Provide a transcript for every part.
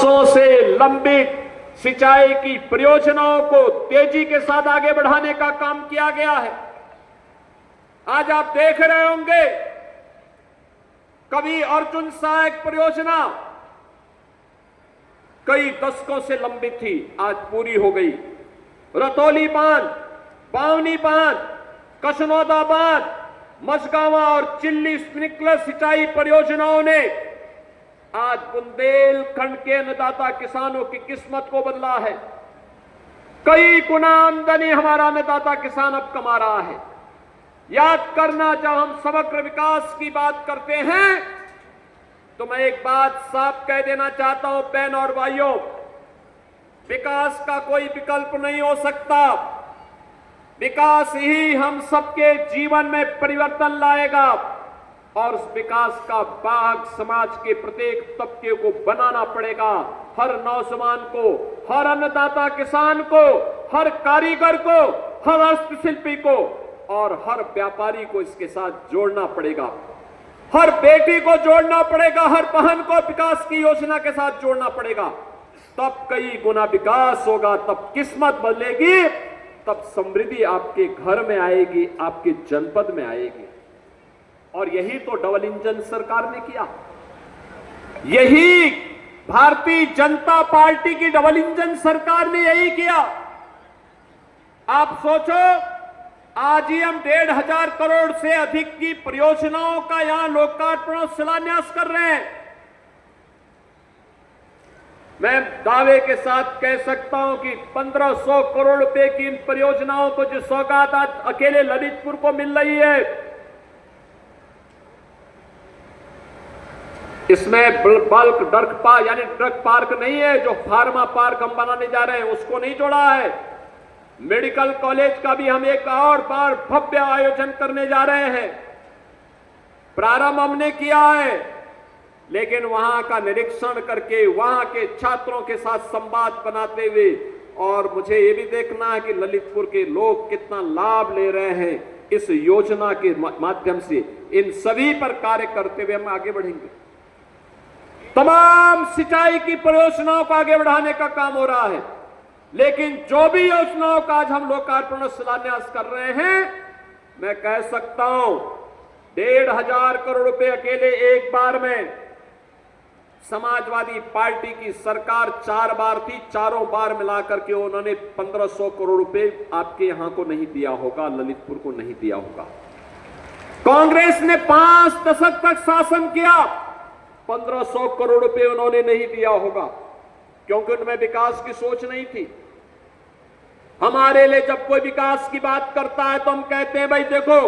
बरसों से लंबित सिंचाई की परियोजनाओं को तेजी के साथ आगे बढ़ाने का काम किया गया है। आज आप देख रहे होंगे, कभी अर्जुन सहायक परियोजना कई दशकों से लंबित थी, आज पूरी हो गई। रतौली बांध, बावनी बांध, कसनौदा बांध, मझगावा और चिल्ली स्प्रिंकलर सिंचाई परियोजनाओं ने आज बुंदेलखंड के अन्नदाता किसानों की किस्मत को बदला है। कई गुना आमदनी हमारा अन्नदाता किसान अब कमा रहा है। याद करना, जब हम समग्र विकास की बात करते हैं तो मैं एक बात साफ कह देना चाहता हूं, बहन और भाइयों, विकास का कोई विकल्प नहीं हो सकता। विकास ही हम सबके जीवन में परिवर्तन लाएगा और उस विकास का भाग समाज के प्रत्येक तबके को बनाना पड़ेगा। हर नौजवान को, हर अन्नदाता किसान को, हर कारीगर को, हर हस्तशिल्पी को और हर व्यापारी को इसके साथ जोड़ना पड़ेगा। हर बेटी को जोड़ना पड़ेगा, हर बहन को विकास की योजना के साथ जोड़ना पड़ेगा। तब कई गुना विकास होगा, तब किस्मत बदलेगी, तब समृद्धि आपके घर में आएगी, आपके जनपद में आएगी। और यही तो डबल इंजन सरकार ने किया। यही भारतीय जनता पार्टी की डबल इंजन सरकार ने यही किया। आप सोचो, आज ही हम 1,500 करोड़ से अधिक की परियोजनाओं का यहां लोकार्पण और शिलान्यास कर रहे हैं। मैं दावे के साथ कह सकता हूं कि 1,500 करोड़ रुपए की इन परियोजनाओं को जो सौगात आज अकेले ललितपुर को मिल रही है, इसमें बल्क ड्रग पार्क नहीं है, जो फार्मा पार्क हम बनाने जा रहे हैं उसको नहीं जोड़ा है। मेडिकल कॉलेज का भी हम एक और बार भव्य आयोजन करने जा रहे हैं। प्रारंभ हमने किया है, लेकिन वहां का निरीक्षण करके, वहां के छात्रों के साथ संवाद बनाते हुए, और मुझे ये भी देखना है कि ललितपुर के लोग कितना लाभ ले रहे हैं इस योजना के माध्यम से। इन सभी पर कार्य करते हुए हम आगे बढ़ेंगे। तमाम सिंचाई की परियोजनाओं को आगे बढ़ाने का काम हो रहा है, लेकिन जो भी योजनाओं का आज हम लोकार्पण और शिलान्यास कर रहे हैं, मैं कह सकता हूं 1,500 करोड़ रुपए अकेले एक बार में। समाजवादी पार्टी की सरकार 4 बार थी, चारों बार मिलाकर के उन्होंने 1,500 करोड़ रुपए आपके यहां को नहीं दिया होगा, ललितपुर को नहीं दिया होगा। कांग्रेस ने 5 दशक तक शासन किया, 1,500 करोड़ रुपए उन्होंने नहीं दिया होगा, क्योंकि उनमें विकास की सोच नहीं थी। हमारे लिए जब कोई विकास की बात करता है तो हम कहते हैं, भाई देखो,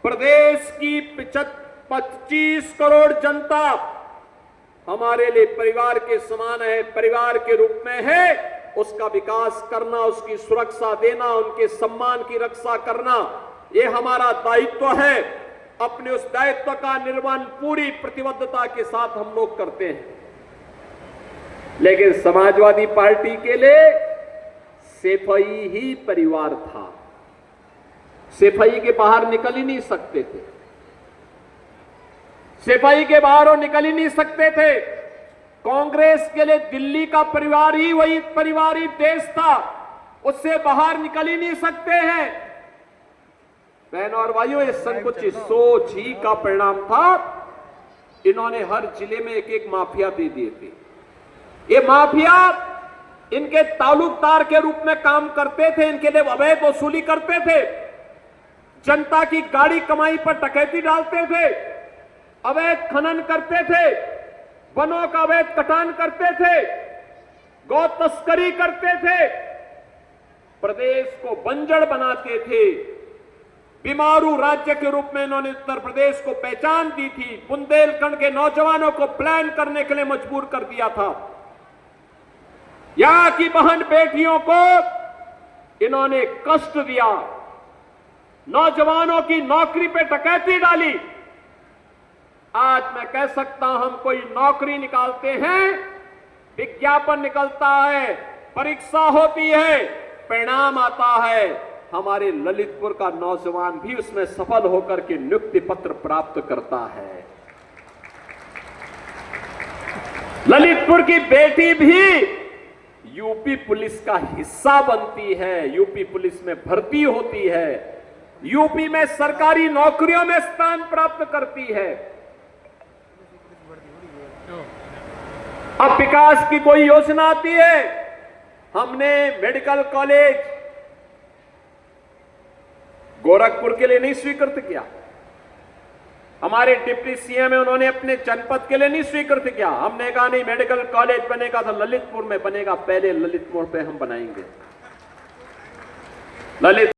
प्रदेश की 25 करोड़ जनता हमारे लिए परिवार के समान है, परिवार के रूप में है। उसका विकास करना, उसकी सुरक्षा देना, उनके सम्मान की रक्षा करना, यह हमारा दायित्व है। अपने उस दायित्व का निर्वहन पूरी प्रतिबद्धता के साथ हम लोग करते हैं। लेकिन समाजवादी पार्टी के लिए सेफई ही परिवार था। सेफई के बाहर निकल ही नहीं सकते थे, सेफई के बाहर वो निकल ही नहीं सकते थे। कांग्रेस के लिए दिल्ली का परिवार ही वही परिवारी देश था, उससे बाहर निकल ही नहीं सकते हैं। बहनों और भाइयों, ये संकुचित सोच ही का परिणाम था। इन्होंने हर जिले में एक एक माफिया दे दिए थे। ये माफिया इनके तालुकदार के रूप में काम करते थे, इनके लिए अवैध वसूली करते थे, जनता की गाड़ी कमाई पर डकैती डालते थे, अवैध खनन करते थे, वनों का अवैध कटान करते थे, गौ तस्करी करते थे, प्रदेश को बंजर बनाते थे। बीमारू राज्य के रूप में इन्होंने उत्तर प्रदेश को पहचान दी थी। बुंदेलखंड के नौजवानों को प्लान करने के लिए मजबूर कर दिया था। यहां की बहन बेटियों को इन्होंने कष्ट दिया, नौजवानों की नौकरी पे डकैती डाली। आज मैं कह सकता हूं, हम कोई नौकरी निकालते हैं, विज्ञापन निकलता है, परीक्षा होती है, परिणाम आता है, हमारे ललितपुर का नौजवान भी उसमें सफल होकर के नियुक्ति पत्र प्राप्त करता है। ललितपुर की बेटी भी यूपी पुलिस का हिस्सा बनती है, यूपी पुलिस में भर्ती होती है, यूपी में सरकारी नौकरियों में स्थान प्राप्त करती है। अब विकास की कोई योजना आती है, हमने मेडिकल कॉलेज गोरखपुर के लिए नहीं स्वीकृत किया, हमारे डिप्टी सीएम है उन्होंने अपने जनपद के लिए नहीं स्वीकृत किया। हमने कहा नहीं, मेडिकल कॉलेज बनेगा तो ललितपुर में बनेगा, पहले ललितपुर पे हम बनाएंगे। ललित